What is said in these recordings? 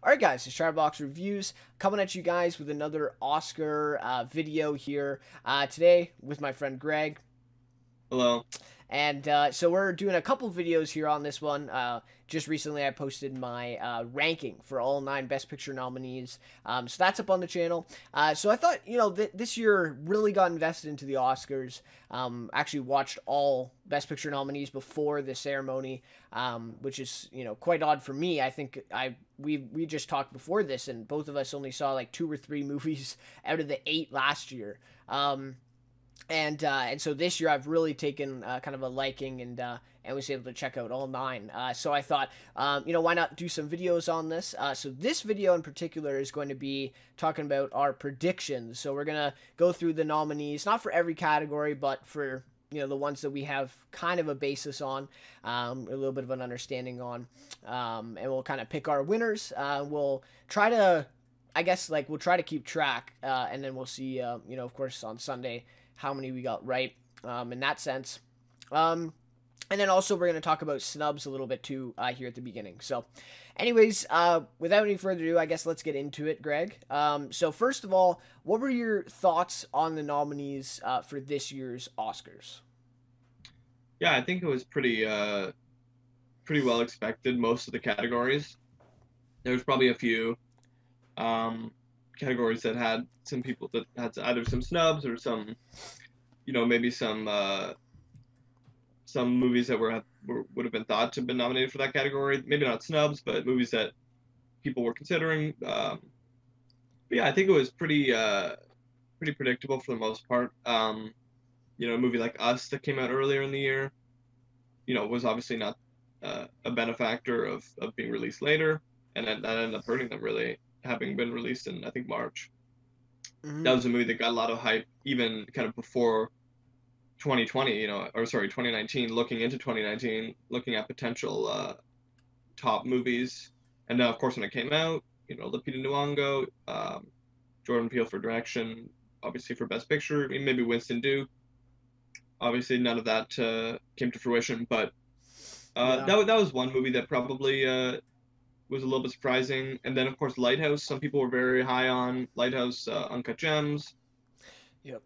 Alright guys, it's Chatterbox Reviews coming at you guys with another Oscar video here today with my friend Greg. Hello. And so we're doing a couple videos here on this one. Just recently I posted my ranking for all 9 Best Picture nominees. So that's up on the channel. So I thought, this year really got invested into the Oscars. Actually watched all Best Picture nominees before the ceremony, which is, quite odd for me. I think we just talked before this, and both of us only saw like 2 or 3 movies out of the 8 last year. And so this year I've really taken kind of a liking and was able to check out all 9. So I thought, why not do some videos on this? So this video in particular is going to be talking about our predictions. So we're going to go through the nominees, not for every category, but for, the ones that we have kind of a basis on, a little bit of an understanding on. And we'll kind of pick our winners. We'll try to, we'll try to keep track, and then we'll see, of course, on Sunday, how many we got right, in that sense. And then also we're going to talk about snubs a little bit too, here at the beginning. So anyways, without any further ado, I guess let's get into it, Greg. So first of all, what were your thoughts on the nominees for this year's Oscars? Yeah, I think it was pretty well expected, most of the categories. There was probably a few categories that had some people that had either some snubs or some, maybe some movies that would have been thought to have been nominated for that category. Maybe not snubs, but movies that people were considering. But yeah, I think it was pretty predictable for the most part. A movie like Us that came out earlier in the year, was obviously not a benefactor of being released later, and that ended up hurting them really, having been released in I think March. Mm-hmm. That was a movie that got a lot of hype even kind of before 2020, or sorry, 2019, looking into 2019, looking at potential top movies. And now, of course, when it came out, Lupita Nyong'o, Jordan Peele for direction, obviously for Best Picture, maybe Winston Duke. Obviously, none of that came to fruition, but Yeah. that was one movie that probably was a little bit surprising. And then, of course, Lighthouse. Some people were very high on Lighthouse, Uncut Gems. Yep.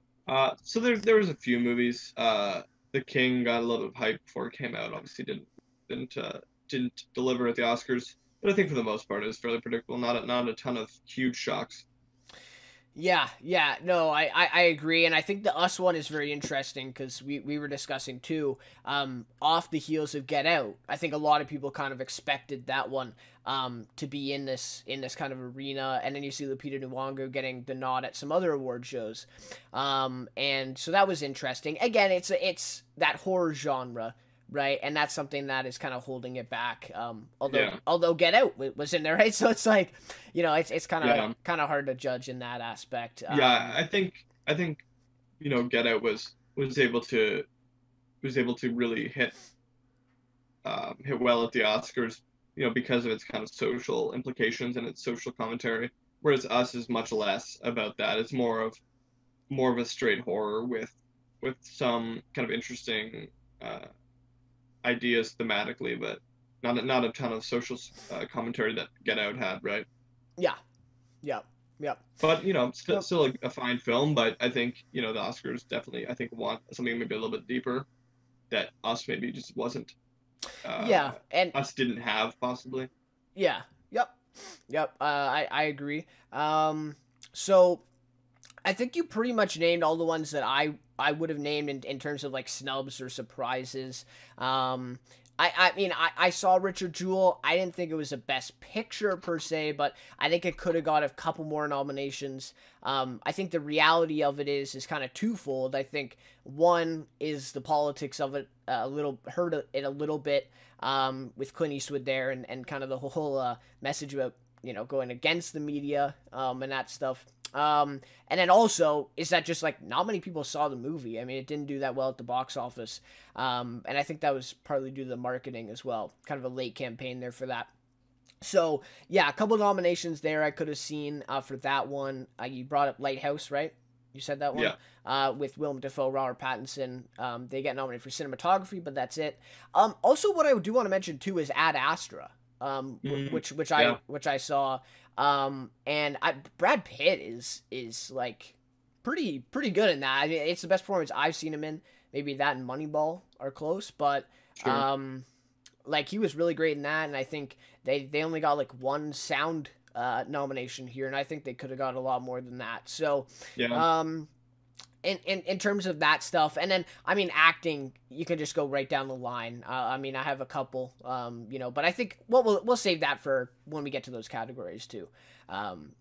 So there was a few movies. The King got a little bit of hype before it came out. Obviously, didn't deliver at the Oscars, but I think for the most part it was fairly predictable. Not a ton of huge shocks. Yeah, no, I agree, and I think the Us one is very interesting because we were discussing too, off the heels of Get Out. I think a lot of people kind of expected that one to be in this kind of arena, and then you see Lupita Nyong'o getting the nod at some other award shows, and so that was interesting. Again, it's that horror genre, right? And that's something that is kind of holding it back. Yeah, Although Get Out was in there, right? So it's like, it's yeah, kind of hard to judge in that aspect. yeah. I think Get Out was able to really hit well at the Oscars, because of its kind of social implications and its social commentary. Whereas Us is much less about that. It's more of a straight horror with some kind of interesting uh, ideas thematically, but not a ton of social commentary that Get Out had, right? Yeah, yeah, yeah. But Yep. still a fine film. But I think the Oscars definitely I think want something maybe a little bit deeper that Us maybe just wasn't. Yeah, and Us didn't have possibly. yeah, yep, yep. I agree. So I think you pretty much named all the ones that I would have named in terms of like snubs or surprises. I mean, I saw Richard Jewell. I didn't think it was a best picture per se, but I think it could have got a couple more nominations. I think the reality of it is kind of twofold. I think one is the politics of it hurt it a little bit, with Clint Eastwood there, and kind of the whole message about going against the media, and that stuff. And then also, is that just like not many people saw the movie? I mean, it didn't do that well at the box office. And I think that was partly due to the marketing as well. Kind of a late campaign there for that. So, yeah, a couple nominations there I could have seen for that one. You brought up Lighthouse, right? You said that one? Yeah, With Willem Dafoe, Robert Pattinson. They get nominated for cinematography, but that's it. Also, what I do want to mention, too, is Ad Astra. Mm, which yeah. I saw. And Brad Pitt is like pretty good in that. I mean, it's the best performance I've seen him in. Maybe that and Moneyball are close, but Sure. um, like he was really great in that. And I think they only got like one sound nomination here, and I think they could have got a lot more than that. So, Yeah. um, in terms of that stuff, and then I mean acting, you can just go right down the line. I mean, I have a couple, but I think we'll save that for when we get to those categories too.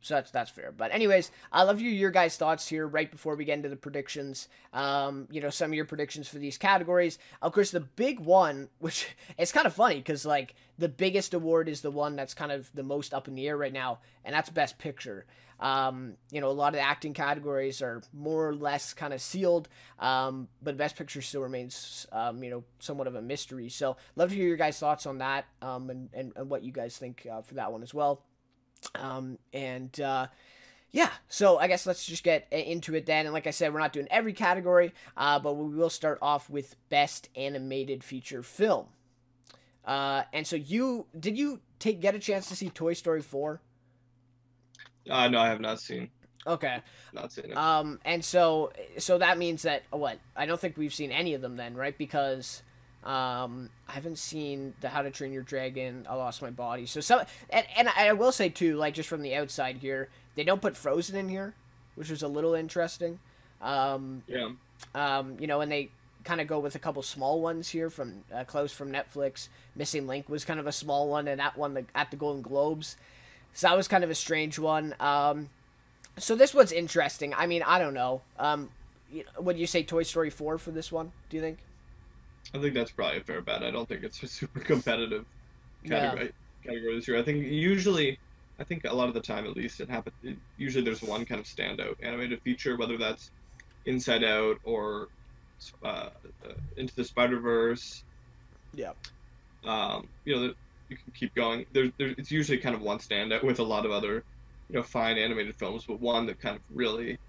So that's fair. But anyways, I love your guys' thoughts here right before we get into the predictions. Some of your predictions for these categories. Of course, the big one, which it's kind of funny because like the biggest award is the one that's kind of the most up in the air right now, and that's Best Picture. A lot of the acting categories are more or less kind of sealed, but Best Picture still remains, somewhat of a mystery. So, love to hear your guys' thoughts on that, and what you guys think for that one as well. Yeah, so I guess let's just get into it then. And like I said, we're not doing every category, but we will start off with Best Animated Feature Film. And so did you get a chance to see Toy Story 4? No, I have not seen. Okay. Not seen it. And so that means that what? I don't think we've seen any of them then, right? Because I haven't seen the How to Train Your Dragon, I Lost My Body. So some and I will say too, like just from the outside here, they don't put Frozen in here, which was a little interesting. Yeah. And they kind of go with a couple small ones here from close from Netflix. Missing Link was kind of a small one, and that one at the Golden Globes. So that was kind of a strange one. So this one's interesting. I mean, I don't know. Would you say Toy Story 4 for this one? Do you think? I think that's probably a fair bet. I don't think it's a super competitive Yeah. category this year. I think a lot of the time, at least, it happens. Usually, there's one kind of standout animated feature, whether that's Inside Out or uh, Into the Spider Verse. Yeah. You can keep going. It's usually kind of one standout with a lot of other, fine animated films, but one that kind of really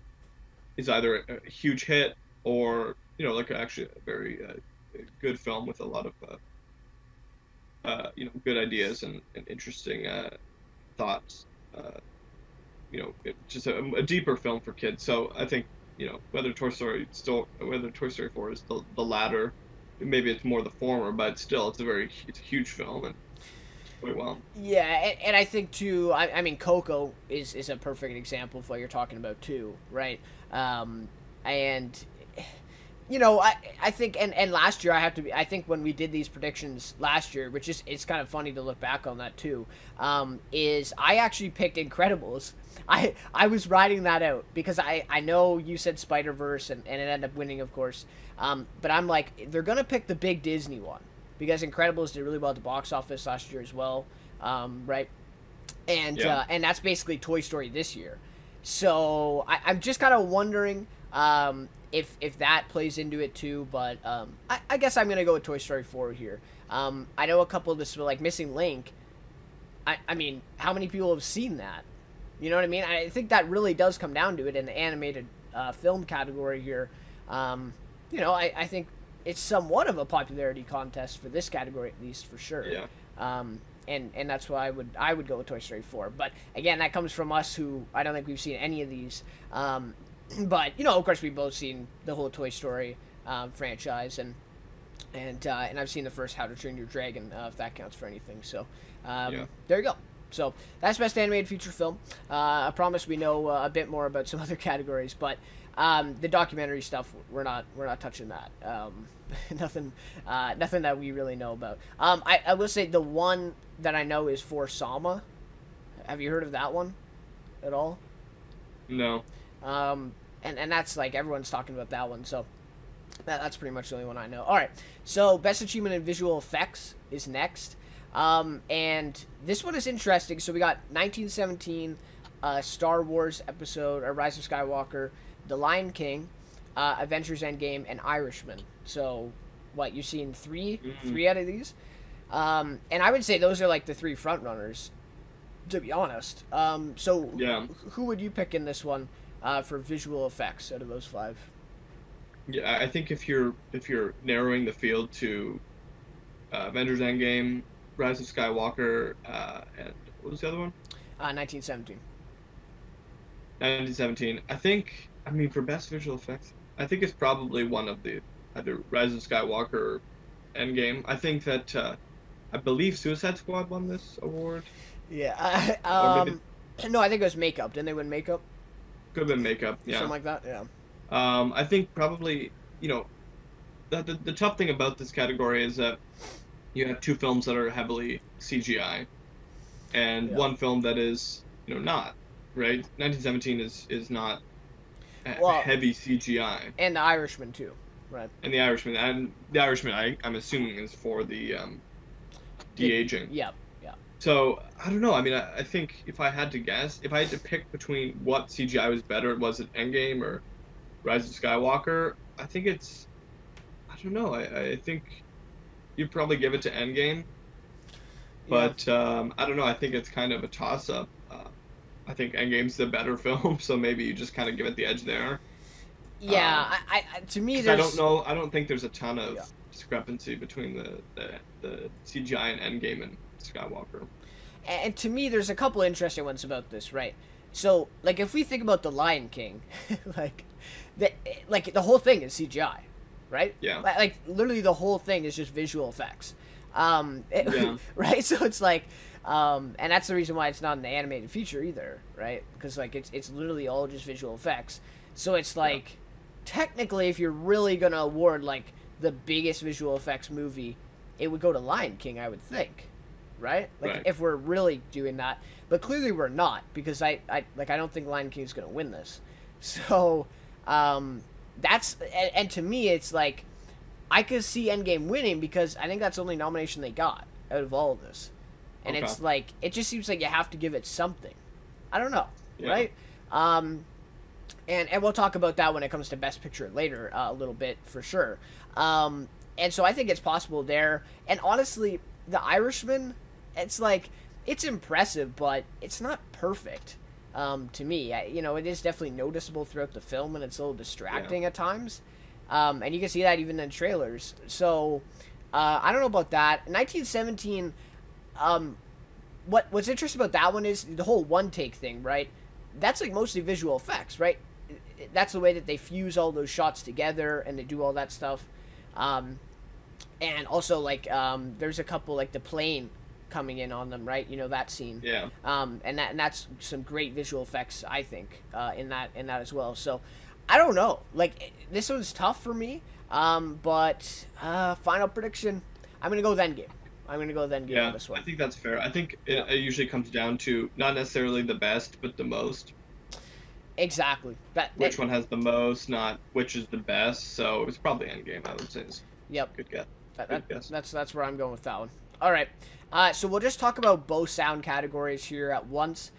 is either a huge hit or, like actually a very good film with a lot of, good ideas and interesting thoughts. Just a deeper film for kids. So I think, whether Toy Story 4 is the latter, maybe it's more the former, but still, it's a huge film and quite well. Yeah, and I think too. I mean, Coco is a perfect example of what you're talking about too, right? And I think and last year I think when we did these predictions last year, which is it's kind of funny to look back on that too, is I actually picked Incredibles. I was writing that out because I know you said Spider-Verse and it ended up winning, of course. But I'm like, they're gonna pick the big Disney one because Incredibles did really well at the box office last year as well, right? Yeah. And that's basically Toy Story this year. So I'm just kind of wondering if that plays into it too. But I guess I'm gonna go with Toy Story 4 here. I know a couple of this like Missing Link. I mean, how many people have seen that? You know what I mean? I think that really does come down to it in the animated film category here. I think it's somewhat of a popularity contest for this category, at least for sure. Yeah. And that's why I would go with Toy Story 4. But again, that comes from us who I don't think we've seen any of these. But of course, we've both seen the whole Toy Story franchise, and I've seen the first How to Train Your Dragon, if that counts for anything. So Yeah. there you go. So that's Best Animated Feature Film. I promise we know a bit more about some other categories, but the documentary stuff we're not touching that. Nothing that we really know about. I will say the one that I know is For Sama. Have you heard of that one at all? No. And that's like everyone's talking about that one, so that's pretty much the only one I know. All right, so Best Achievement in Visual Effects is next. And this one is interesting. So we got 1917, Star Wars episode, Rise of Skywalker, The Lion King, Avengers Endgame, and Irishman. So what, you've seen three out of these? And I would say those are like the three front runners, to be honest. So Yeah. who would you pick in this one for visual effects out of those five? Yeah, I think if you're narrowing the field to Avengers Endgame, Rise of Skywalker, and what was the other one? 1917. 1917. I think, I mean, for best visual effects, I think it's probably one of the either Rise of Skywalker or Endgame. I think that I believe Suicide Squad won this award, Yeah. or maybe No, I think it was makeup. Didn't they win makeup? could have been makeup. Something Yeah. like that. Yeah. I think probably the tough thing about this category is that you have two films that are heavily CGI and Yeah. one film that is not, right. 1917 is not Well, heavy CGI. and the Irishman too, right? And the Irishman, I'm assuming is for the The, de-aging. yeah. Yeah. So I don't know. I mean, I think if I had to guess, if I had to pick between what CGI was better, was it Endgame or Rise of Skywalker? I think it's, I don't know. I think you'd probably give it to Endgame, Yeah. but I don't know. I think it's kind of a toss-up. I think Endgame's the better film, so maybe you just kind of give it the edge there. Yeah. To me, 'Cause I don't there's. know. I don't think there's a ton of Yeah. discrepancy between the CGI and Endgame and Skywalker. And to me, there's a couple interesting ones about this, right? So, like, if we think about the Lion King, like, the the whole thing is CGI, right? Yeah. Like literally the whole thing is just visual effects, Yeah. right? So it's like, and that's the reason why it's not an animated feature either, right? Because like it's literally all just visual effects. So it's like, technically, if you're really gonna award like the biggest visual effects movie, it would go to Lion King, I would think, right? Like Right. if we're really doing that, but clearly we're not, because I don't think Lion King's gonna win this. So, that's and to me it's like I could see Endgame winning because I think that's the only nomination they got out of all of this, and Okay. it's like it just seems like you have to give it something. I don't know, Yeah. right? Um, and we'll talk about that when it comes to Best Picture later, a little bit for sure. And so I think it's possible there. And honestly, The Irishman, it's like it's impressive, but it's not perfect. To me, it is definitely noticeable throughout the film, and it's a little distracting at times. And you can see that even in trailers. So I don't know about that. 1917. What's interesting about that one is the whole one take thing, right? That's like mostly visual effects, right? That's the way that they fuse all those shots together and they do all that stuff. And also like there's a couple like the plane coming in on them, right? You know that scene. Yeah. And that's some great visual effects, I think, in that as well. So I don't know. Like this one's tough for me. But final prediction, I'm gonna go then game. I'm gonna go then game on Yeah. this I one. think that's fair. I think Yeah. it usually comes down to not necessarily the best, but the most. Exactly. Which one has the most, not which is the best. So it's probably Endgame, I would say. Is Yep. good guess. That, Good that, guess. that's where I'm going with that one. All right. So we'll just talk about both sound categories here at once.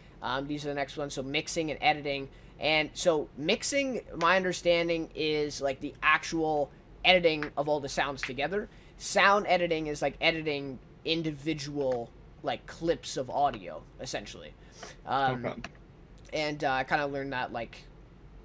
These are the next ones. So mixing and editing. And so mixing, my understanding, is like the actual editing of all the sounds together. Sound editing is like editing individual like clips of audio, essentially. Okay. And I kind of learned that like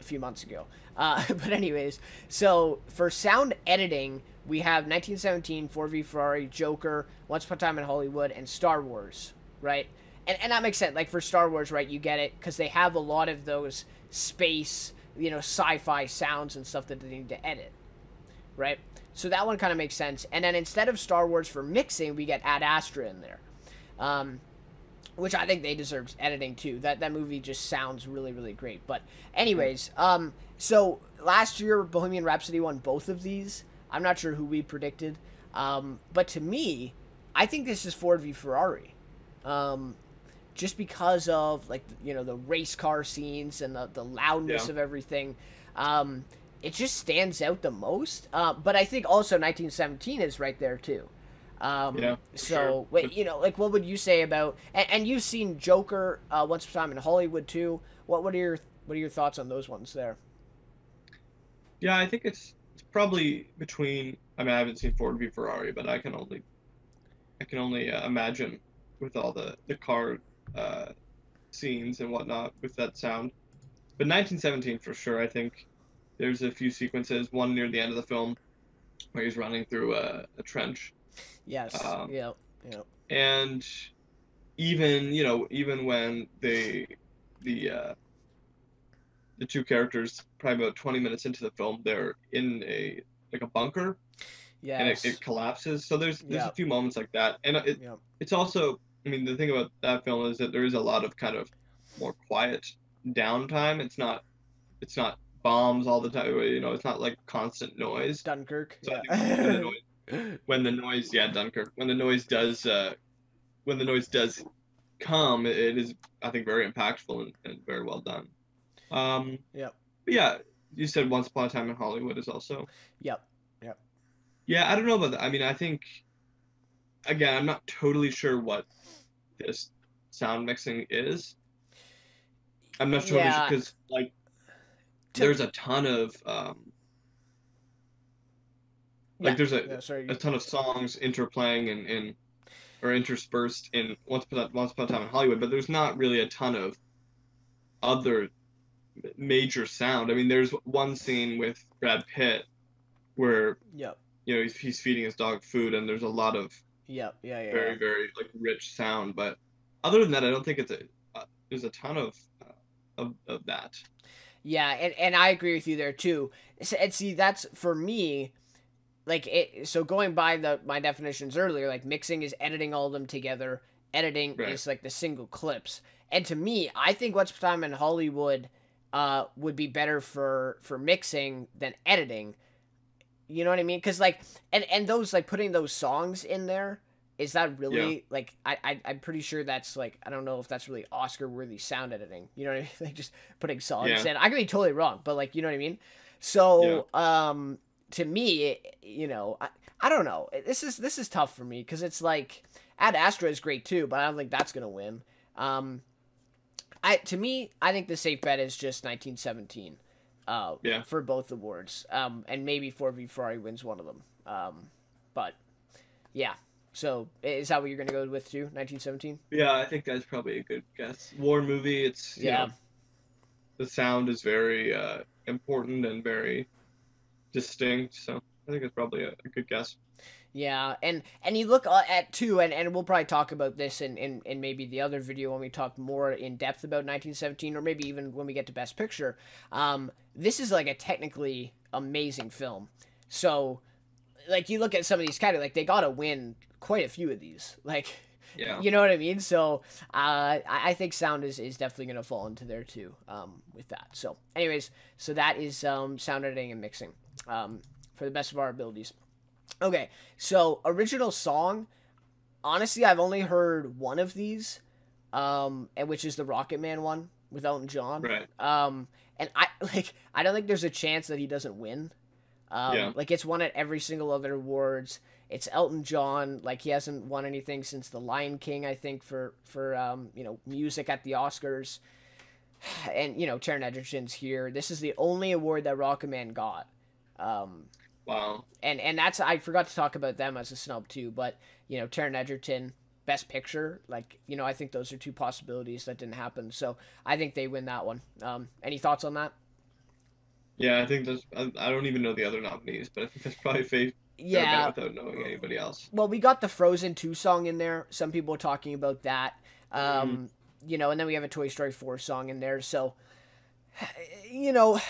a few months ago. But anyways, so for sound editing, we have 1917, Ford v Ferrari, Joker, Once Upon a Time in Hollywood, and Star Wars, right? And that makes sense. Like for Star Wars, right? You get it because they have a lot of those space, sci-fi sounds and stuff that they need to edit, right? So that one kind of makes sense. And then instead of Star Wars for mixing, we get Ad Astra in there. Which I think they deserve editing too. That movie just sounds really, really great. But anyways, so last year Bohemian Rhapsody won both of these. I'm not sure who we predicted, but to me, I think this is Ford v Ferrari, just because of like the race car scenes and the loudness Yeah. of everything. It just stands out the most. But I think also 1917 is right there too. Yeah. For So, sure. wait, like, what would you say about? And you've seen Joker, Once Upon a Time in Hollywood too. What are your thoughts on those ones there? Yeah, I think it's probably between. I mean, I haven't seen Ford v Ferrari, but I can only imagine with all the car uh, scenes and whatnot with that sound. But 1917 for sure. I think there's a few sequences. One near the end of the film where he's running through a trench. Yes. Um, Yeah. And even, even when the two characters, probably about 20 minutes into the film, they're in a bunker, and it Yes. collapses. So there's a Yep. few moments like that, and Yep. it's also, I mean, the thing about that film is that there is a lot of kind of more quiet downtime. It's not bombs all the time. It's not like constant noise. Dunkirk. So I Yeah. think when the noise, yeah, Dunkirk, when the noise does come, it is, I think, very impactful and very well done. Um, Yep. but yeah, you said Once Upon a Time in Hollywood is also. Yep. Yep. Yeah, I don't know about that. I mean, I think, again, I'm not totally sure what this sound mixing is. I'm not totally sure Yeah. because, like, To there's a ton of yeah. there's Yeah. a Sorry. ton of songs interplaying and or interspersed in Once Upon a Time in Hollywood, but there's not really a ton of other major sound. I mean, there's one scene with Brad Pitt where, Yep. he's feeding his dog food, and there's a lot of Yep. Yeah. Yeah. Yeah. very, very, like, rich sound. But other than that, I don't think there's a ton of that. Yeah. And I agree with you there too. And see, that's for me. Like it. So going by my definitions earlier, like mixing is editing all of them together. Editing Right. is like the single clips. And to me, I think What's Time in Hollywood would be better for mixing than editing. You know what I mean? Because like, and those like putting those songs in there, is that Yeah. really like I'm pretty sure that's like I don't know if that's really Oscar worthy sound editing. You know what I mean? Like just putting songs Yeah. in. I could be totally wrong, but like you know what I mean. Yeah. So to me, I don't know. This is tough for me because it's like Ad Astra is great too, but I don't think that's gonna win. Um, to me, I think the safe bet is just 1917 Yeah. for both awards. And maybe Ford v Ferrari wins one of them. But yeah. So is that what you're gonna go with too? 1917. Yeah, I think that's probably a good guess. War movie, it's, Yeah. the sound is very important and very distinct, so I think it's probably a good guess. Yeah, and you look at too, and we'll probably talk about this in maybe the other video when we talk more in depth about 1917, or maybe even when we get to Best Picture. This is like a technically amazing film. So, like you look at some of these categories, like they gotta win quite a few of these. Like, Yeah. you know what I mean? So, I think sound is definitely gonna fall into there too. With that. So, anyways, so that is sound editing and mixing. For the best of our abilities. Okay, so original song. Honestly, I've only heard one of these, and which is the Rocket Man one with Elton John. Right. And I don't think there's a chance that he doesn't win. Yeah. Like it's won at every single other awards. It's Elton John. Like he hasn't won anything since The Lion King, I think, for music at the Oscars. And Taron Egerton's here. This is the only award that Rocket Man got. Um, Wow. and that's I forgot to talk about them as a snub too, but Taron Egerton, Best Picture, like I think those are two possibilities that didn't happen, so I think they win that one. Any thoughts on that? Yeah, I think I don't even know the other nominees, but I think that's probably fair bet Yeah, without knowing anybody else. well, we got the Frozen 2 song in there. Some people are talking about that. Mm, And then we have a Toy Story 4 song in there. So, you know,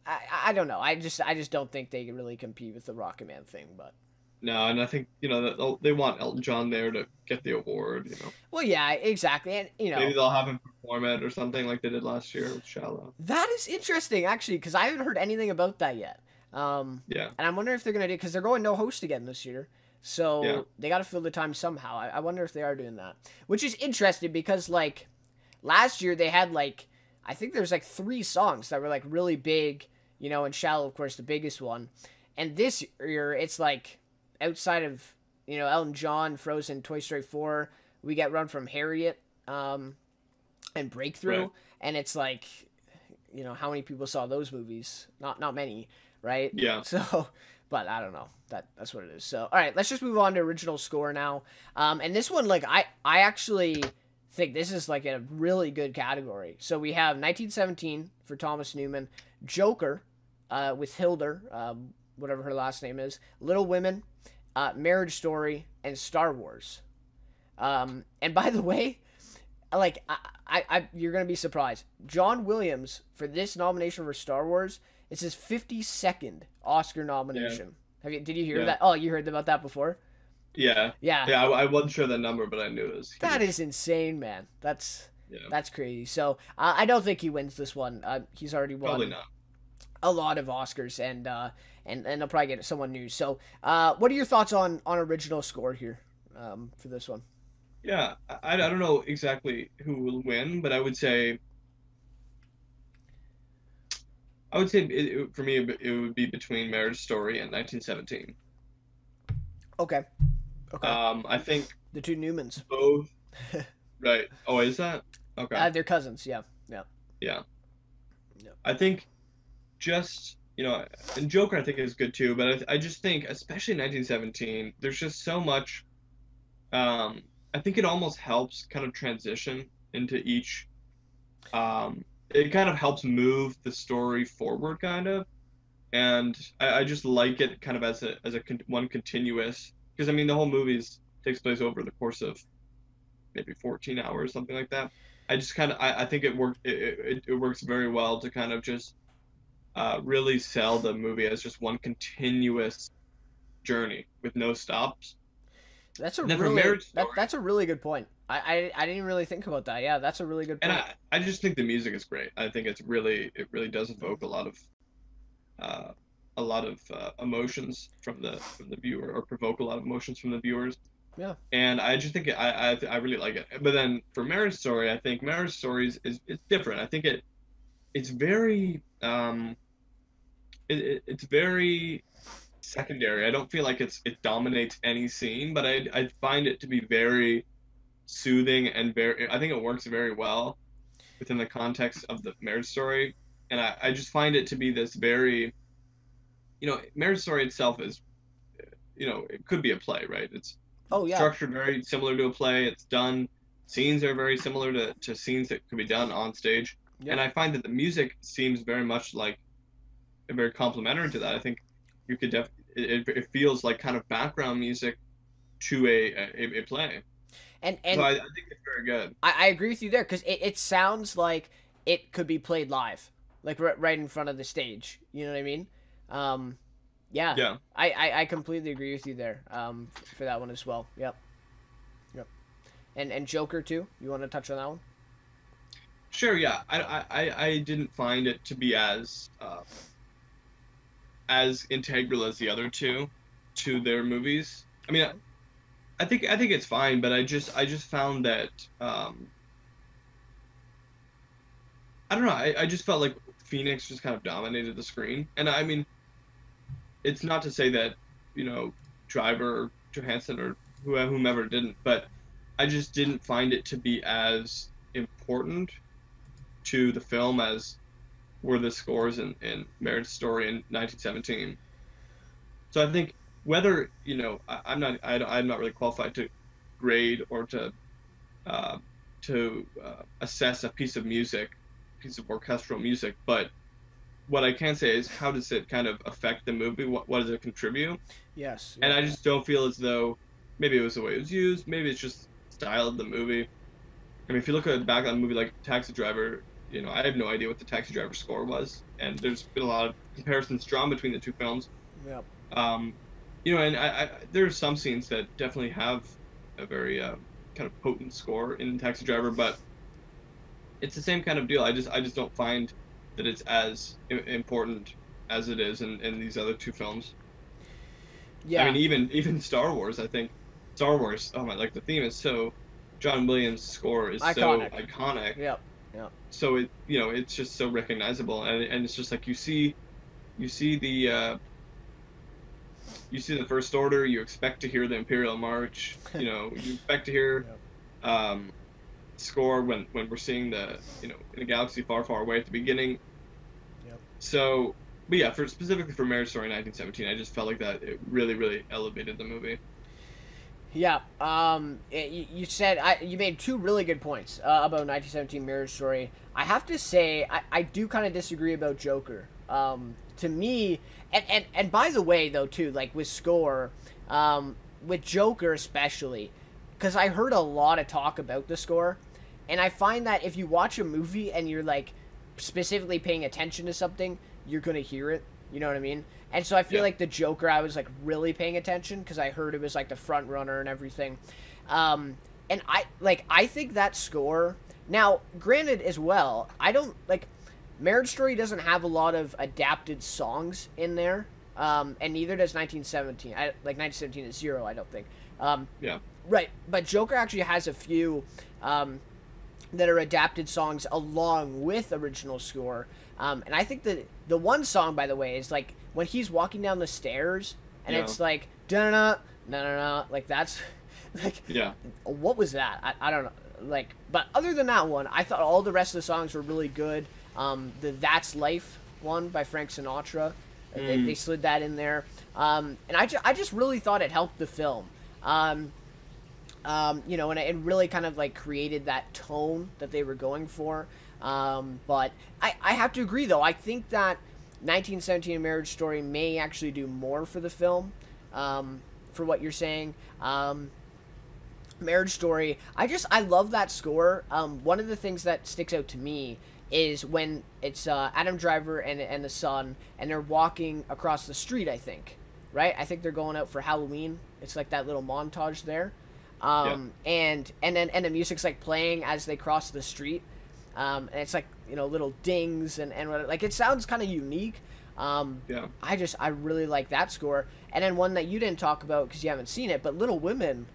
I don't know. I just don't think they can really compete with the Rocket Man thing. But no, and I think, that they want Elton John there to get the award. well, yeah, exactly, and Maybe they'll have him perform it or something like they did last year with Shallow. that is interesting actually because I haven't heard anything about that yet. Yeah. And I'm wondering if they're gonna do because they're going no host again this year. Yeah. So they got to fill the time somehow. I wonder if they are doing that, which is interesting because like last year they had like I think there's like 3 songs that were like really big, and Shallow of course the biggest one, and this year it's like outside of Elton John, Frozen, Toy Story 4, we get Run from Harriet, and Breakthrough, Right. and it's like how many people saw those movies? Not many, right? Yeah. So. But I don't know. That's what it is. So all right, let's just move on to original score now. And this one, like I actually think this is like a really good category. So we have 1917 for Thomas Newman, Joker, with Hildur, whatever her last name is, Little Women, Marriage Story, and Star Wars. And by the way, like you're gonna be surprised. John Williams for this nomination for Star Wars, it's his 52nd Oscar Yeah. nomination. Did you hear Yeah. that? Oh, you heard about that before? Yeah. Yeah, Yeah. I wasn't sure the number, but I knew it was that huge. is insane, man. Yeah. That's crazy. So I don't think he wins this one. He's already Probably won not. a lot of Oscars, and they'll probably get someone new. So what are your thoughts on original score here for this one? Yeah. I don't know exactly who will win, but I would say for me it would be between Marriage Story and 1917. Okay, okay. I think The two Newmans. both. Right. Oh, is that? Okay. They're cousins. Yeah, yeah, Yeah. yeah. I think just, and Joker I think is good too, but I just think, especially 1917, there's just so much. I think it almost helps kind of transition into each. It kind of helps move the story forward, kind of, and I just like it kind of one continuous, because I mean the whole takes place over the course of maybe 14 hours, something like that. I just kind of I think it works very well to kind of just really sell the movie as just one continuous journey with no stops. That's a And then for really Marriage Story, that's a really good point. I didn't really think about that. Yeah, that's a really good and point. I just think the music is great. I think it really does evoke uh, a lot of emotions from the viewer, or provoke a lot of emotions from the viewers. Yeah. And I just think I really like it. But then for Marriage Story, I think Marriage Stories is it's different. I think it's very it's very secondary. I don't feel like it dominates any scene, but I find it to be very soothing and very. I think it works very well within the context of the Marriage Story, and I just find it to be this very, Marriage Story itself is, it could be a play, right? It's Oh yeah. structured very similar to a play. It's done. Scenes are very similar to scenes that could be done on stage, and Yep. I find that the music seems very much like very complementary to that. I think you could it feels like kind of background music to a play. And So and I think it's very good. I agree with you there because it sounds like it could be played live, like right in front of the stage. You know what I mean? Um, yeah. Yeah. I completely agree with you there. For that one as well. Yep. Yep. And Joker too. You want to touch on that one? Sure, yeah. I didn't find it to be as integral as the other two to their movies. I mean, Okay. I think it's fine, but I just found that I don't know. I just felt like Phoenix just kind of dominated the screen, and I mean, it's not to say that Driver or Johansson or whomever didn't, but I just didn't find it to be as important to the film as were the scores in Marriage Story in 1917. So I think whether I'm not really qualified to grade or uh, to assess a piece of orchestral music, but what I can say is how does it kind of affect the movie? What does it contribute? Yes. And Yep. I just don't feel as though maybe it was the way it was used, maybe it's just style of the movie. I mean, if you look at back on a movie like Taxi Driver, I have no idea what the Taxi Driver score was, and there's been a lot of comparisons drawn between the two films. Yep. Um, and there are some scenes that definitely have a very kind of potent score in Taxi Driver, but it's the same kind of deal. I just don't find that it's as important as it is in these other two films. I Yeah. mean, even Star Wars, I think Star Wars. Oh my, like the theme is so. John Williams' score is so Iconic. iconic. Yep. Yep. So it's just so recognizable, and it's just like you see the First Order. You expect to hear the Imperial March. You expect to hear Yep. um, score when we're seeing the in a galaxy far far away at the beginning. Yep. So, but yeah, for specifically for Marriage Story 1917, I just felt like that it really really elevated the movie. Yeah. You said you made two really good points about 1917 Marriage Story. I have to say I do kind of disagree about Joker. To me, and by the way though too, like with score, With Joker especially, because I heard a lot of talk about the score, and I find that if you watch a movie and you're like specifically paying attention to something, you're gonna hear it. You know what I mean? And so I feel Yeah. like the Joker, I was like really paying attention because I heard it was like the front runner and everything. And I think that score. Now, granted, as well, I don't like Marriage Story doesn't have a lot of adapted songs in there, and neither does 1917. 1917 is zero, I don't think. Yeah. Right, but Joker actually has a few that are adapted songs along with original score. And I think the one song, by the way, is like when he's walking down the stairs, and Yeah. it's like da na na na na, like that's like Yeah. what was that? I don't know. Like, but other than that one, I thought all the rest of the songs were really good. The That's Life one by Frank Sinatra, they slid that in there. And I just really thought it helped the film. You know, and it really kind of like created that tone that they were going for. But I have to agree though. I think that 1917 A Marriage Story may actually do more for the film, for what you're saying. Marriage Story, I love that score. One of the things that sticks out to me is when it's Adam Driver and the son, and they're walking across the street. I think, right? I think they're going out for Halloween. It's like that little montage there, and then the music's like playing as they cross the street, and it's like, you know, little dings and like it sounds kind of unique. Yeah. I really like that score. And then one that you didn't talk about because you haven't seen it, but Little Women,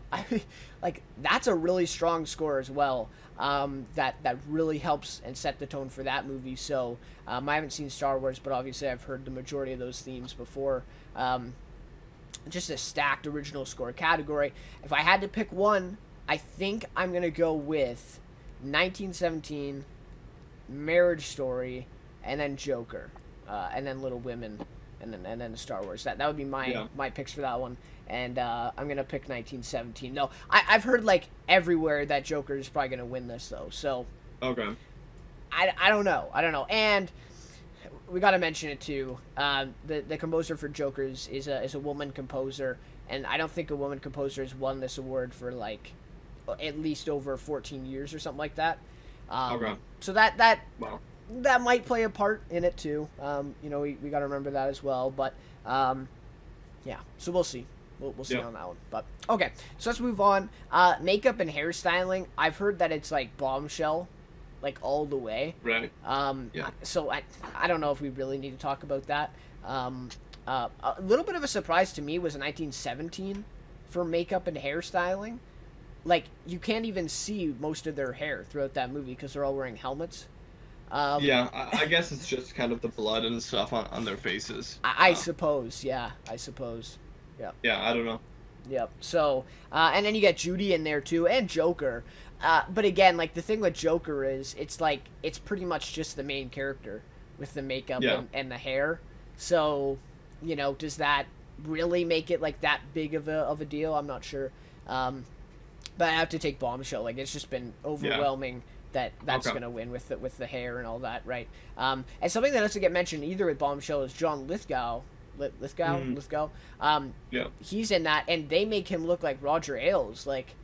like that's a really strong score as well. That really helps and set the tone for that movie. So I haven't seen Star Wars, but obviously I've heard the majority of those themes before. Just a stacked original score category. If I had to pick one, I think I'm gonna go with 1917, Marriage Story, and then Joker. And then Little Women, and then Star Wars. That would be my picks for that one. And I'm gonna pick 1917. No, I've heard like everywhere that Joker is probably gonna win this though. So Okay. I don't know. And we got to mention it too. The composer for Jokers is a woman composer, and I don't think a woman composer has won this award for like at least over 14 years or something like that. Okay. So that Wow. that might play a part in it too. You know, we got to remember that as well. But yeah, so we'll see. We'll see on that one. But okay, so let's move on. Makeup and hairstyling. I've heard that it's like bombshell, like all the way. Right. Yeah. So I don't know if we really need to talk about that. A little bit of a surprise to me was 1917 for makeup and hairstyling. Like you can't even see most of their hair throughout that movie because they're all wearing helmets. Yeah, I guess it's just kind of the blood and stuff on their faces. I suppose, yeah, I suppose. Yeah. Yeah, I don't know. Yep. So, and then you get Judy in there too, and Joker. But again, like the thing with Joker is, it's like it's pretty much just the main character with the makeup and the hair. So, you know, does that really make it like that big of a deal? I'm not sure. But I have to take Bombshell. Like it's just been overwhelming. That's gonna win with the hair and all that, right? And something that doesn't get mentioned either with Bombshell is John Lithgow. Lithgow. He's in that, and they make him look like Roger Ailes, like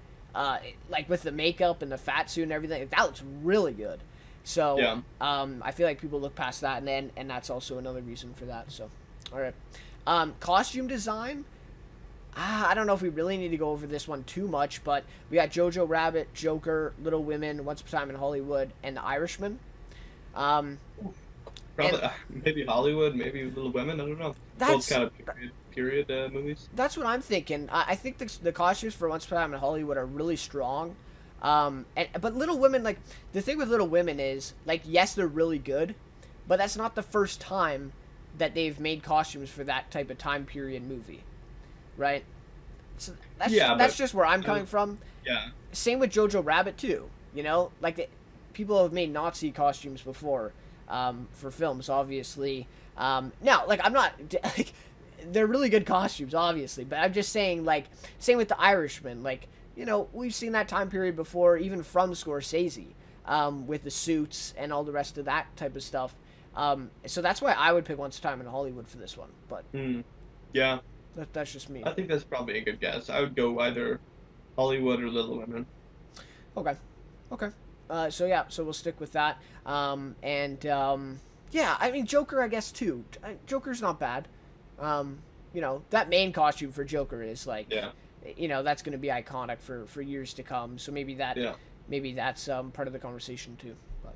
with the makeup and the fat suit and everything. That looks really good. So I feel like people look past that, and that's also another reason for that. So, all right, costume design. I don't know if we really need to go over this one too much, but we got Jojo Rabbit, Joker, Little Women, Once Upon a Time in Hollywood, and The Irishman. Probably maybe Hollywood, maybe Little Women. I don't know. Both kind of period movies. That's what I'm thinking. I think the costumes for Once Upon a Time in Hollywood are really strong. But Little Women, like the thing with Little Women is, like, yes, they're really good, but that's not the first time that they've made costumes for that type of time period movie. Right, so that's just where I'm coming from. Yeah. Same with Jojo Rabbit too. You know, like people have made Nazi costumes before, for films, obviously. Now, like I'm not like they're really good costumes, obviously, but I'm just saying, like, same with The Irishman. Like, you know, we've seen that time period before, even from Scorsese, with the suits and all the rest of that type of stuff. So that's why I would pick Once Upon a Time in Hollywood for this one. But yeah. That's just me. I think that's probably a good guess. I would go either Hollywood or Little Women. Okay. Okay. So yeah, so we'll stick with that. And yeah, I mean Joker, I guess too. Joker's not bad. Um, that main costume for Joker is like, Yeah, that's going to be iconic for years to come. So yeah. maybe that's part of the conversation too. But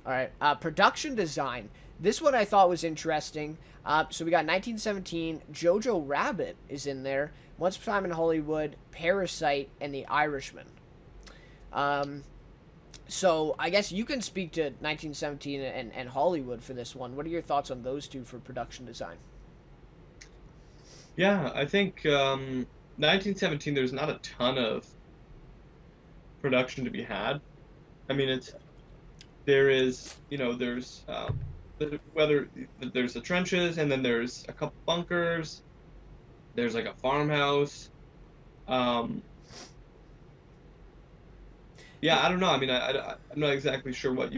all right, production design. This one I thought was interesting. So we got 1917. Jojo Rabbit is in there. Once Upon a Time in Hollywood, Parasite, and The Irishman. Um, so I guess you can speak to 1917 and Hollywood for this one. What are your thoughts on those two for production design? Yeah, I think 1917, there's not a ton of production to be had. I mean, there is, there's whether there's the trenches and then there's a couple bunkers. There's like a farmhouse. Um, yeah, I don't know. I mean, I'm not exactly sure what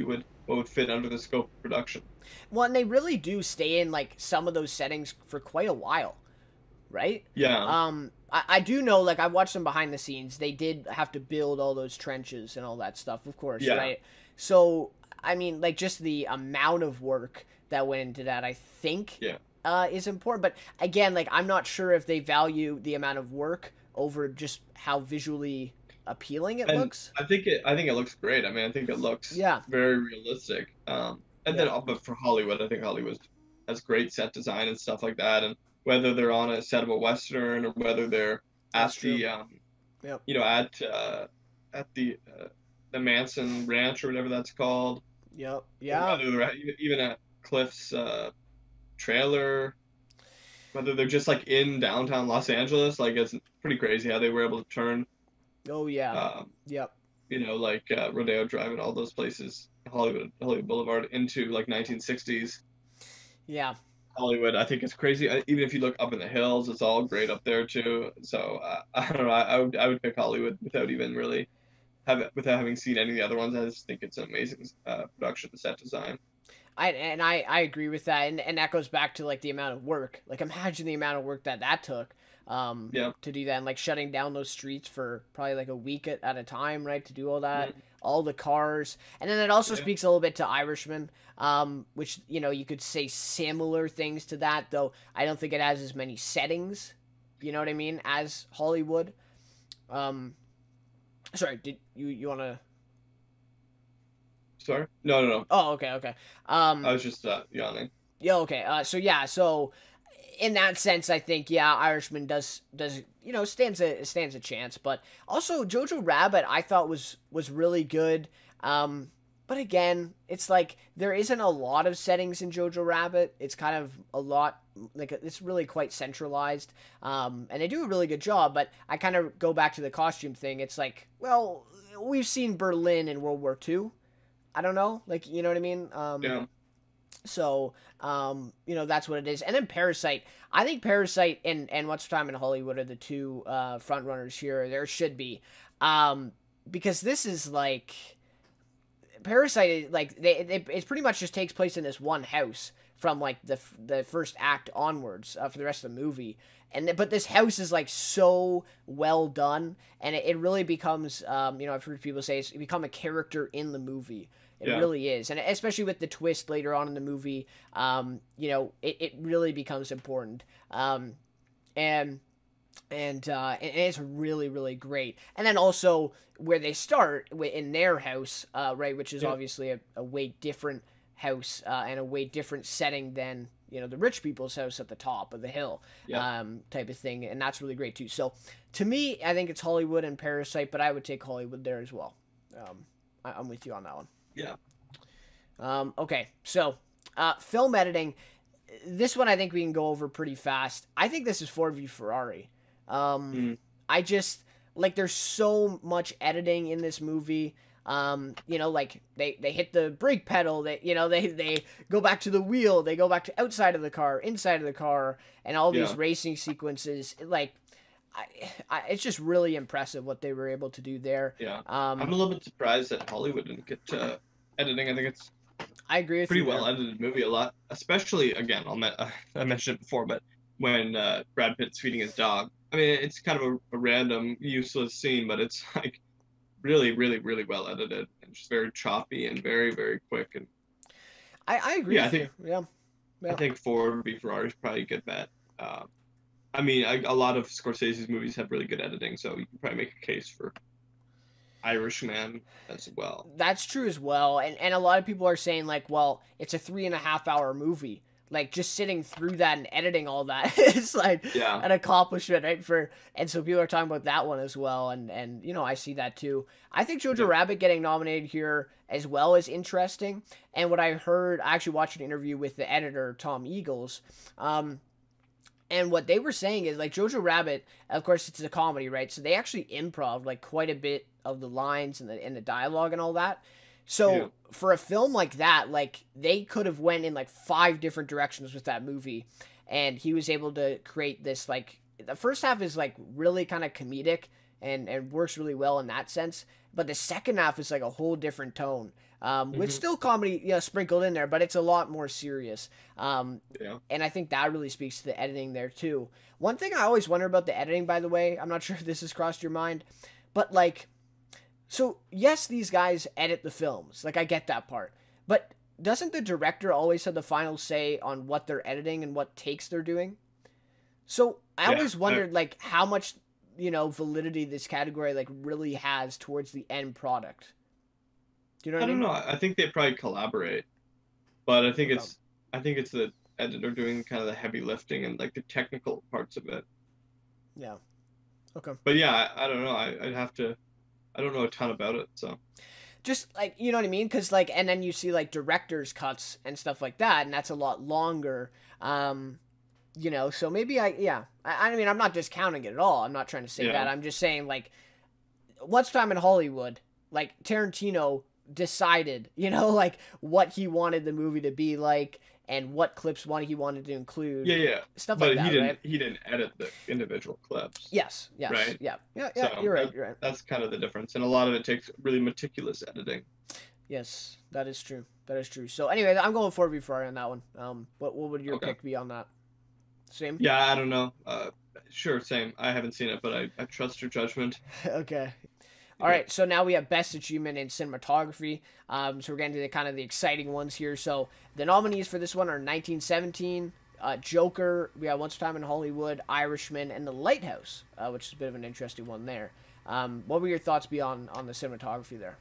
would fit under the scope of production. Well, and they really do stay in like some of those settings for quite a while, right? Yeah, I do know, like, I watched them behind the scenes. They did have to build all those trenches and all that stuff, of course, yeah, right? So, I mean, like, just the amount of work that went into that, I think, yeah. is important. But again, like, I'm not sure if they value the amount of work over just how visually appealing it And looks. I think it looks great. I mean, I think it looks Yeah, very realistic. And then, yeah, but for Hollywood, I think Hollywood has great set design and stuff like that. And whether they're on a set of a Western or whether they're that's at true. the, Yep, at the Manson Ranch or whatever that's called, yep, or yeah. whether they're even at Cliff's trailer, whether they're just like in downtown Los Angeles, like it's pretty crazy how they were able to turn, Oh, yeah, um, yep. like Rodeo Drive and all those places, Hollywood Boulevard into like 1960s Yeah, Hollywood. I think it's crazy. Even if you look up in the hills, it's all great up there too. So I don't know. I would pick Hollywood without having seen any of the other ones. I just think it's an amazing production set design. I agree with that, and that goes back to like the amount of work. Like imagine the amount of work that took, Yeah. to do that, and like shutting down those streets for probably like a week at a time, right? To do all that, Mhm. all the cars, and then it also Yeah. speaks a little bit to Irishman, which you could say similar things to that, though I don't think it has as many settings. You know what I mean? As Hollywood. Um, sorry, did you want to? Sorry. No, no, no. Oh, okay, okay. I was just yawning. Yeah, okay. So yeah, so in that sense, I think yeah, Irishman does stands a chance, but also Jojo Rabbit I thought was really good. But again, it's like there isn't a lot of settings in Jojo Rabbit. It's kind of a lot like it's really quite centralized. And they do a really good job. But I kind of go back to the costume thing. It's like, well, we've seen Berlin in World War II. I don't know, like you know what I mean. Yeah. So, that's what it is. And then Parasite. I think Parasite and What's Time in Hollywood are the two front runners here. There should be. Because this is like Parasite. Like it pretty much just takes place in this one house from like the first act onwards for the rest of the movie. But this house is like so well done, and it really becomes I've heard people say it's become a character in the movie. It Yeah. really is, and especially with the twist later on in the movie, it really becomes important. And and it's really really great. And then also where they start in their house, right, which is Yeah. obviously a way different house and a way different setting than the rich people's house at the top of the hill, Yeah. type of thing, and that's really great too. So to me, I think it's Hollywood and Parasite, but I would take Hollywood there as well. I'm with you on that one. Yeah. Okay, so film editing. This one I think we can go over pretty fast. I think this is Ford v Ferrari. Mm. I just like there's so much editing in this movie. Like they hit the brake pedal. They go back to the wheel. They go back to outside of the car, inside of the car, and all these Yeah. racing sequences. Like, it's just really impressive what they were able to do there. Yeah. I'm a little bit surprised that Hollywood didn't get editing. I think it's I agree with pretty you there. well edited movie a lot, especially again. I mentioned it before, but when Brad Pitt's feeding his dog. I mean, it's kind of a random, useless scene, but it's like really, really, really well edited and just very choppy and very, very quick. And I agree yeah, with you. Yeah. I Yeah. think Ford v Ferrari is probably a good bet. I mean, a lot of Scorsese's movies have really good editing, so you can probably make a case for Irishman as well. That's true as well. And a lot of people are saying like, well, it's a 3.5 hour movie. Like just sitting through that and editing all that is like Yeah, an accomplishment, right? And so people are talking about that one as well. And I see that too. I think Jojo yeah, Rabbit getting nominated here as well is interesting. And what I heard, I actually watched an interview with the editor Tom Eagles. And what they were saying is like Jojo Rabbit, of course, it's a comedy, right? So they actually improv like quite a bit of the lines and the dialogue and all that. yeah. So for a film like that, like they could have went in like 5 different directions with that movie, and he was able to create this like the first half is like really kind of comedic and works really well in that sense, but the second half is like a whole different tone. With Hmm. still comedy, sprinkled in there, but it's a lot more serious. Yeah. And I think that really speaks to the editing there too. One thing I always wonder about the editing, by the way, I'm not sure if this has crossed your mind, but like, so yes, these guys edit the films. Like I get that part, but doesn't the director always have the final say on what they're editing and what takes they're doing? So I Yeah. always wondered like how much validity this category like really has towards the end product. Do you know I what I don't mean? know. I think they probably collaborate, but Okay. I think it's the editor doing kind of the heavy lifting and like the technical parts of it. Yeah. Okay. But yeah, I don't know. I'd have to. I don't know a ton about it, so Just like you know what I mean, because like, and then you see like director's cuts and stuff like that, and that's a lot longer. So maybe I mean, I'm not discounting it at all. I'm not trying to say yeah, that. I'm just saying like, Once Time in Hollywood, like Tarantino decided, like what he wanted the movie to be like and what clips he wanted to include, yeah, yeah. stuff like But that, right? he didn't edit the individual clips, Yes, yes, right? yeah, yeah, yeah. So You're right. You're right. that's kind of the difference, and a lot of it takes really meticulous editing. Yes, that is true. That is true. So anyway, I'm going 4v4 on that one. What would your Okay. pick be on that? Same. Yeah, I don't know. Sure, same. I haven't seen it, but I trust your judgment. Okay. All Yeah. right, so now we have best achievement in cinematography. So we're getting to the kind of the exciting ones here. So the nominees for this one are 1917, Joker. We got Once Time in Hollywood, Irishman, and The Lighthouse, which is a bit of an interesting one there. What were your thoughts beyond on the cinematography there?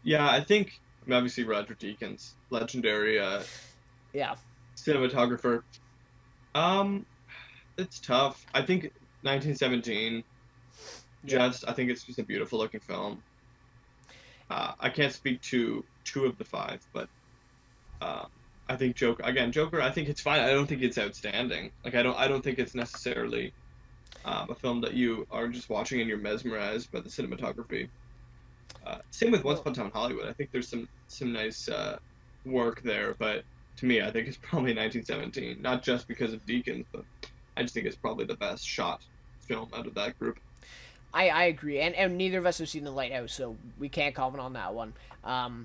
Yeah, I mean, obviously Roger Deakins, legendary Yeah, cinematographer. Um, it's tough. I think 1917. yeah, I think it's just a beautiful looking film. I can't speak to two of the five, but uh, I think Joker again. Joker, I think it's fine. I don't think it's outstanding. Like I don't think it's necessarily a film that you are just watching and you're mesmerized by the cinematography. Same with Once well, Upon a Time in Hollywood. I think there's some nice work there, but to me, I think it's probably 1917. Not just because of Deakins, but I just think it's probably the best shot film out of that group. I agree, and neither of us have seen The Lighthouse, so we can't comment on that one.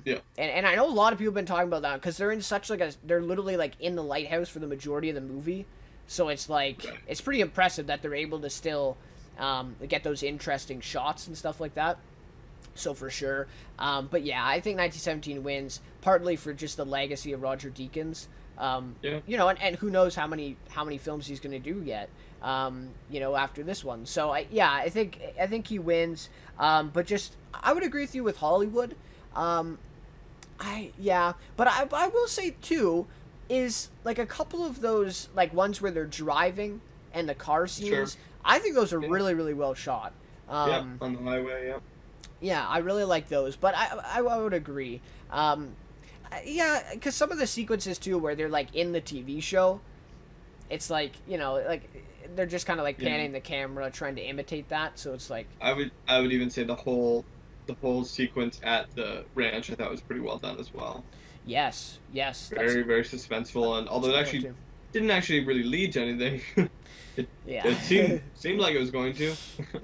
Yeah, And I know a lot of people have been talking about that because they're in such like they're literally like in the lighthouse for the majority of the movie, so it's like right. it's pretty impressive that they're able to still get those interesting shots and stuff like that. So for sure, but yeah, I think 1917 wins partly for just the legacy of Roger Deakins. Yeah, And who knows how many films he's going to do yet. After this one. So I think he wins. But just I would agree with you with Hollywood. But I will say too is like a couple of those like ones where they're driving and the car sure. scenes. I think those are Yeah, really really well shot. yeah, Um, on the highway. Yeah, yeah, I really like those, but I would agree. Yeah, because some of the sequences too, where they're like in the TV show, it's like like they're just kind of like yeah. panning the camera, trying to imitate that. So it's like, I would even say the whole sequence at the ranch I thought was pretty well done as well. yes, yes, Very very suspenseful, and that's a although it good one actually too. didn't actually really lead to anything, it Yeah, it seemed like it was going to,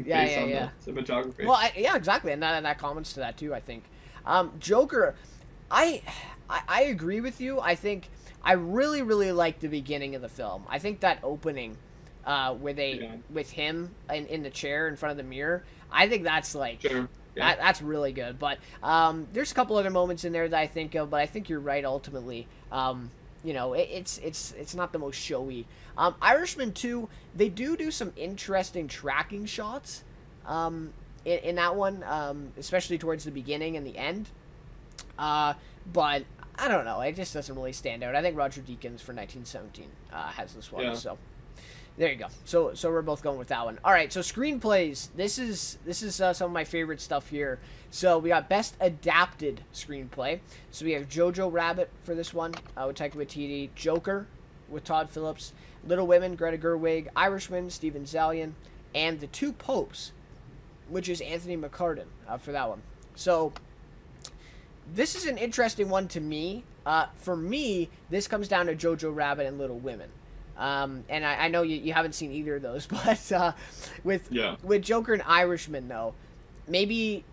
yeah, based yeah, on yeah. the cinematography. Well, yeah, exactly, and that comments to that too. I think, Joker. I, I agree with you. I think I really really like the beginning of the film. I think that opening, where they Yeah, with him in the chair in front of the mirror. I think that's like sure. Yeah, that's really good. But there's a couple other moments in there that I think of. But I think you're right. Ultimately, it's not the most showy. Irishman 2, they do some interesting tracking shots. In that one, especially towards the beginning and the end. But I don't know. It just doesn't really stand out. I think Roger Deakins for 1917 has this one. yeah. So there you go. So we're both going with that one. All right. So screenplays. This is some of my favorite stuff here. So we got best adapted screenplay. So we have Jojo Rabbit for this one with Taika Waititi, Joker with Todd Phillips, Little Women, Greta Gerwig, Irishman, Steven Zaillian, and The Two Popes, which is Anthony McCartan for that one. So this is an interesting one to me. For me, this comes down to Jojo Rabbit and Little Women. And I know you haven't seen either of those, but with Joker and Irishman, though, maybe,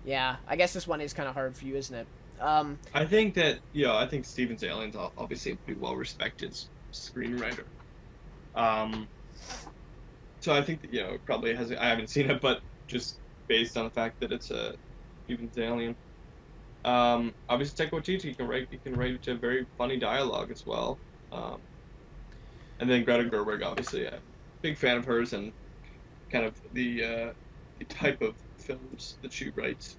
yeah, I guess this one is kind of hard for you, isn't it? I think that I think Steven Zaillian's obviously a pretty well respected screenwriter. So I think that it probably has. I haven't seen it, but just based on the fact that it's a Steven Zaillian. Obviously, Taika Waititi, he can write a very funny dialogue as well. And then Greta Gerwig, obviously, a big fan of hers and kind of the type of films that she writes.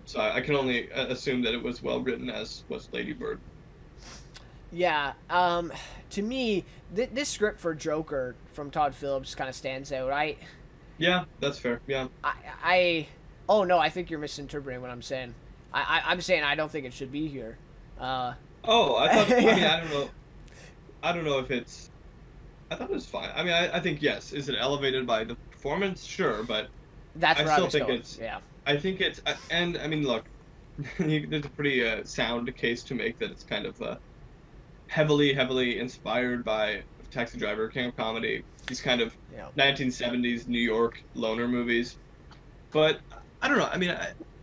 So I can only assume that it was well written, as was Lady Bird. Yeah. To me, this script for Joker from Todd Phillips kind of stands out. Yeah, that's fair. Yeah. Oh no, I think you're misinterpreting what I'm saying. I'm saying I don't think it should be here. Oh, I thought. I mean, I don't know. I don't know if it's. I thought it was fine. I mean, I think yes. Is it elevated by the performance? Sure, but that's where I I still was think going. it's. Yeah. I think it's. And I mean, look, there's a pretty sound case to make that it's kind of heavily inspired by Taxi Driver, King of Comedy. These kind of 1970s New York loner movies. But I don't know. I mean,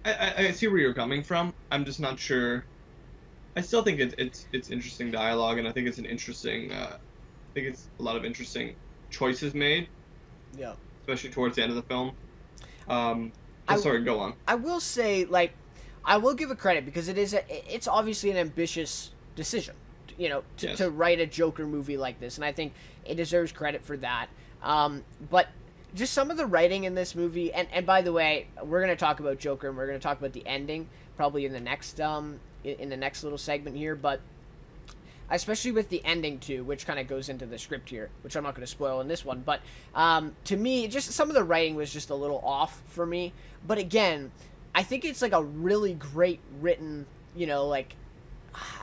I see where you're coming from. I'm just not sure. I still think it's interesting dialogue, and I think it's an interesting. I think it's a lot of interesting choices made. Yeah. Especially towards the end of the film. Sorry, go on. I will say, I will give it credit because it's obviously an ambitious decision, to write a Joker movie like this, and I think it deserves credit for that. But just some of the writing in this movie, and by the way, we're gonna talk about Joker and we're gonna talk about the ending probably in the next little segment here, but especially with the ending too, which kind of goes into the script here, which I'm not going to spoil in this one. But to me, just some of the writing was just a little off for me. But again, I think it's like a really great written, I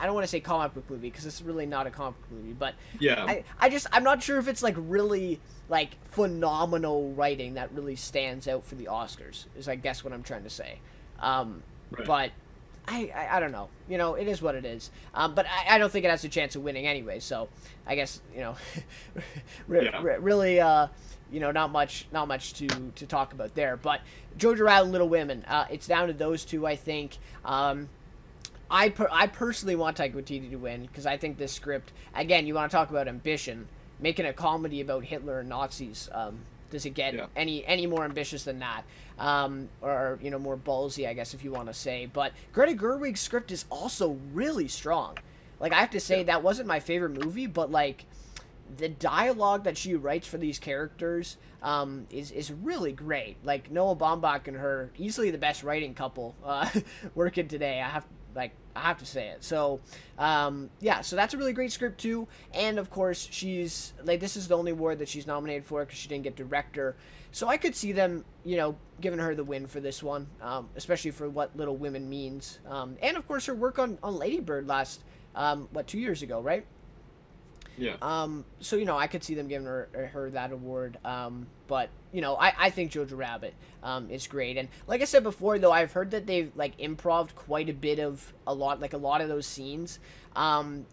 don't want to say comic book movie because it's really not a comic book movie, but yeah, I'm not sure if it's like really like phenomenal writing that really stands out for the Oscars. Is I guess what I'm trying to say. right. But I don't know. It is what it is. But I don't think it has a chance of winning anyway. So I guess really not much to talk about there. But Jojo Rabbit and Little Women, it's down to those two. I think. I personally want Taika Waititi to win because I think this script, again, you want to talk about ambition, making a comedy about Hitler and Nazis. Does it get any more ambitious than that? Or more ballsy, I guess, if you want to say. But Greta Gerwig's script is also really strong. Like, I have to say, that wasn't my favorite movie, but, like, the dialogue that she writes for these characters is really great. Like, Noah Baumbach and her, easily the best writing couple working today. I have to say it. So, so that's a really great script too. And of course, she's this is the only award that she's nominated for because she didn't get director. So I could see them, giving her the win for this one, especially for what Little Women means. And of course, her work on Lady Bird last, 2 years ago, right? Yeah. So I could see them giving her that award. But I think Jojo Rabbit is great. And like I said before, though, I've heard that they've improved quite a bit of a lot of those scenes. And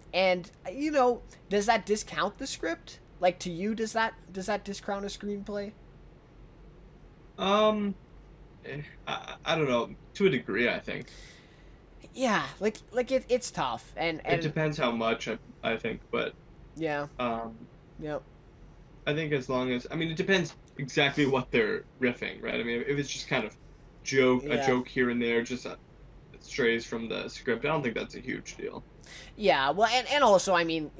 does that discount the script? Like, to you, does that discount a screenplay? I don't know, to a degree, I think. Yeah, it's tough, It and depends how much I think, but yeah, um, yep, I think as long as, I mean, it depends exactly what they're riffing, right? I mean, if it's just kind of a yeah. joke here and there, just that strays from the script, I don't think that's a huge deal. Yeah, well, and also, I mean,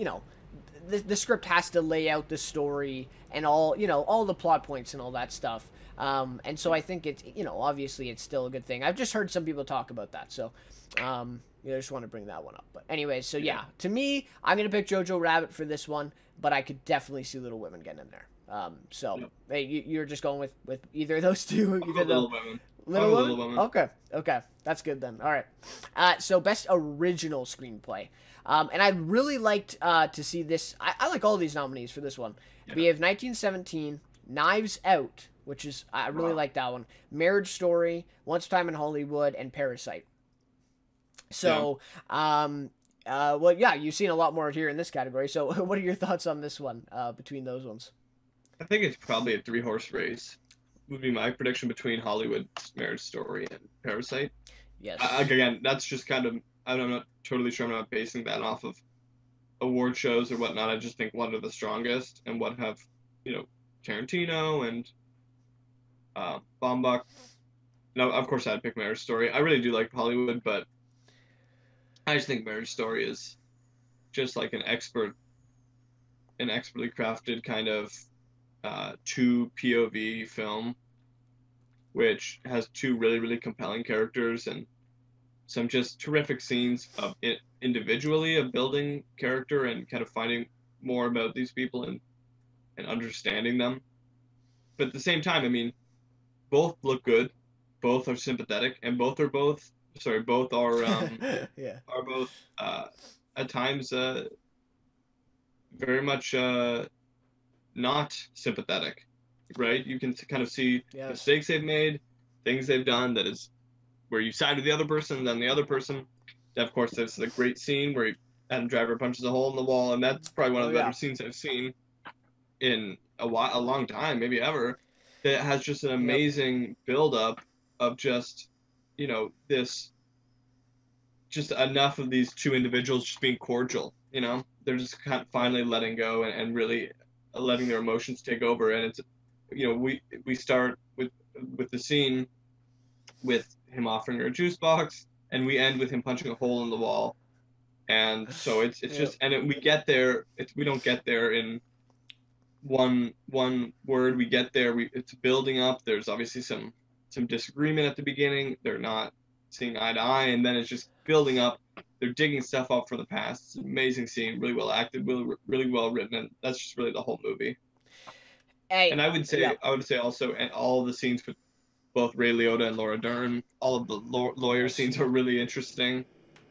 the script has to lay out the story and all, all the plot points and all that stuff. And so I think it's, obviously it's still a good thing. I've just heard some people talk about that, so, I just want to bring that one up. But anyways, so Yeah, yeah, to me, I'm gonna pick Jojo Rabbit for this one, but I could definitely see Little Women getting in there. So yeah. hey, you're just going with either of those two, I'll either go the Little Women. I'll Little go Women? Little Women. Okay, okay. That's good then. All right. So, best original screenplay. And I really liked to see this. I like all these nominees for this one. We Yeah. have 1917, Knives Out, which is, I really Wow. like that one, Marriage Story, Once Time in Hollywood, and Parasite. Yeah. So, well, yeah, you've seen a lot more here in this category. So, what are your thoughts on this one between those ones? I think it's probably a three-horse race. Would be my prediction between Hollywood's Marriage Story and Parasite. Yes. Again, that's just kind of, I'm not totally sure. I'm not basing that off of award shows or whatnot. I just think one of the strongest and what have, you know, Tarantino and Baumbach. No, of course I'd pick Marriage Story. I really do like Hollywood, but I just think Marriage Story is just like an expertly crafted kind of two POV film, which has two really compelling characters and some just terrific scenes of it individually of building character and kind of finding more about these people and understanding them. But at the same time, I mean, both look good, both are sympathetic, and both Yeah. are both at times very much not sympathetic, right? You can kind of see Yes. mistakes they've made, things they've done that is where you side with the other person, then the other person. And of course, there's the great scene where Adam Driver punches a hole in the wall, and that's probably one Oh of the better yeah. scenes I've seen in a long time, maybe ever. That has just an Yep. amazing build up of just, this just enough of these two individuals just being cordial. They're just kind of Yep. finally letting go and really letting their emotions take over. And it's, we start with the scene with him offering her a juice box, and we end with him punching a hole in the wall. And so it's Yep. just, we get there. We don't get there in one word. We get there. It's building up. There's obviously some disagreement at the beginning. They're not seeing eye to eye, and then it's just building up. They're digging stuff up from the past. It's an amazing scene, really well acted, really well written, and that's just really the whole movie. And Hey. Yep. I would say also, and all the scenes with both Ray Liotta and Laura Dern, all of the lawyer Yes. scenes are really interesting.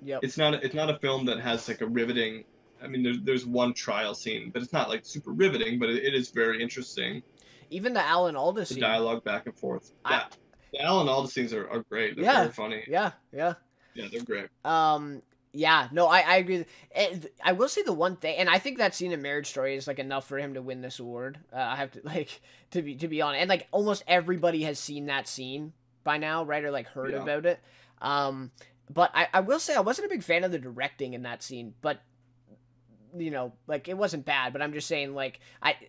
Yep. It's not a film that has like a riveting. I mean, there's one trial scene, but it's not like super riveting. But it is very interesting. Even the Alan Alda The scene. dialogue back and forth. I. Yeah, the Alan Alda scenes are great. They're Yeah. very funny. Yeah. Yeah. Yeah, they're great. Yeah, no, I agree. And I will say the one thing, and I think that scene in Marriage Story is like enough for him to win this award. I have to like to be honest, and like almost everybody has seen that scene by now, right? Or like heard Yeah. about it. Um, but I will say I wasn't a big fan of the directing in that scene, but like it wasn't bad. But I'm just saying, like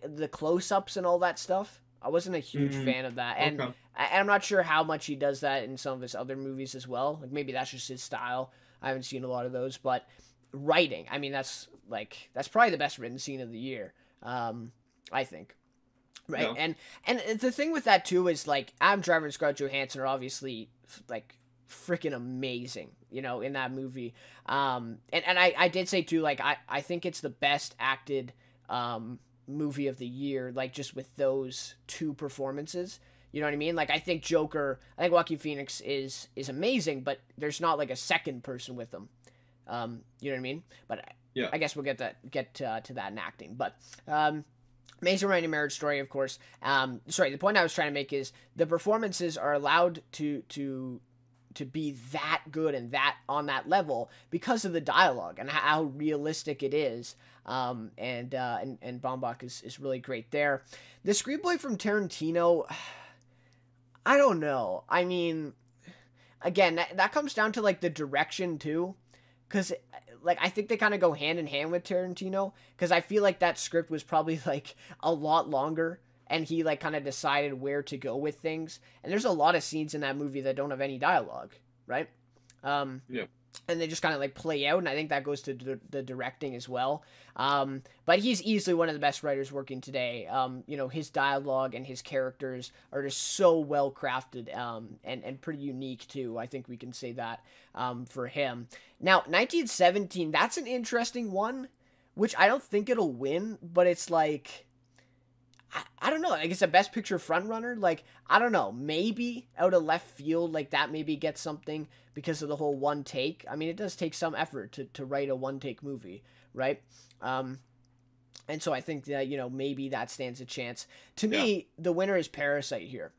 the close ups and all that stuff, I wasn't a huge Mm, fan of that, and okay. I'm not sure how much he does that in some of his other movies as well. Like maybe that's just his style. I haven't seen a lot of those, but writing, I mean, that's probably the best written scene of the year. I think, right? Yeah. And the thing with that too is like Adam Driver and Scarlett Johansson are obviously like freaking amazing, in that movie. And I did say too, like I think it's the best acted movie of the year, like just with those two performances. You know what I mean? Like I think Joaquin Phoenix is amazing, but there's not like a second person with him. You know what I mean? But Yeah. I guess we'll get to that in acting. But Amazing Writing Marriage Story, of course. Sorry, the point I was trying to make is the performances are allowed to be that good and that on that level because of the dialogue and how realistic it is. And Baumbach is really great there. The screenplay from Tarantino, I don't know. I mean, again, that comes down to like the direction too, because like I think they kind of go hand in hand with Tarantino, because I feel like that script was probably like a lot longer, and he like kind of decided where to go with things. And there's a lot of scenes in that movie that don't have any dialogue, right? Um, Yeah. and they just kind of like play out, and I think that goes to the directing as well. But he's easily one of the best writers working today. You know, his dialogue and his characters are just so well crafted, and pretty unique too. I think we can say that for him. Now, 1917, that's an interesting one, which I don't think it'll win, but it's like I don't know. I guess a best picture frontrunner. Like, I don't know. Maybe out of left field, like that maybe gets something because of the whole one take. I mean, it does take some effort to write a one take movie, right? Um, and so I think that, you know, maybe that stands a chance. To Yeah. me, the winner is Parasite here.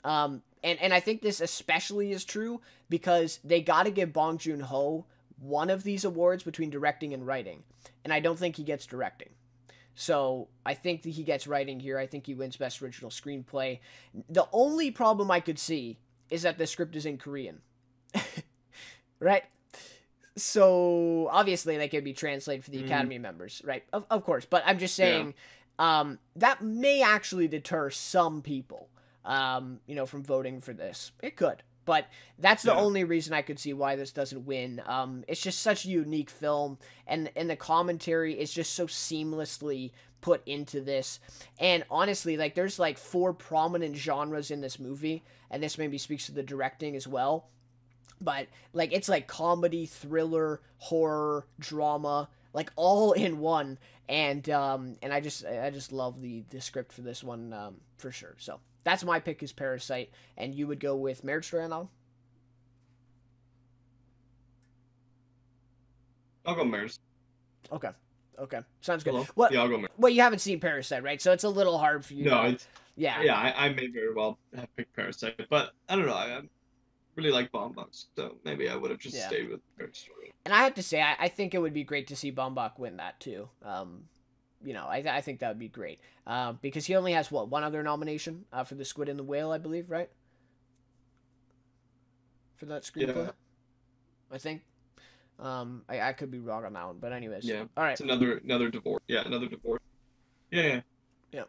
And I think this especially is true because they got to give Bong Joon Ho one of these awards between directing and writing. And I don't think he gets directing. So I think that he gets writing here. I think he wins Best Original Screenplay. The only problem I could see is that the script is in Korean. Right? So obviously that could be translated for the Academy members, right? Of course. But I'm just saying that may actually deter some people, you know, from voting for this. It could. But that's the Yeah. only reason I could see why this doesn't win. It's just such a unique film, and the commentary is just so seamlessly put into this. And honestly, like there's like 4 prominent genres in this movie, and this maybe speaks to the directing as well. But like it's like comedy, thriller, horror, drama, like all in one. And I just love the script for this one for sure. So that's my pick is Parasite, and you would go with Marriage Story now? I'll go Mares. Okay. Okay. Sounds good. Hello. What Yeah, I'll go Mares. well, you haven't seen Parasite, right? So it's a little hard for you No, to it's yeah. yeah. I may very well have picked Parasite, but I don't know. I really like Bomb Bucks, so maybe I would have just Yeah. stayed with Marriage Story. And I have to say I think it would be great to see Baumbach win that too. You know, I think that would be great. Because he only has what, one other nomination for the Squid and the Whale, I believe, right? For that screenplay, Yeah. I think. I could be wrong on that one, but anyways. Yeah. All right. It's another divorce. Yeah, another divorce. Yeah. Yeah. Yeah.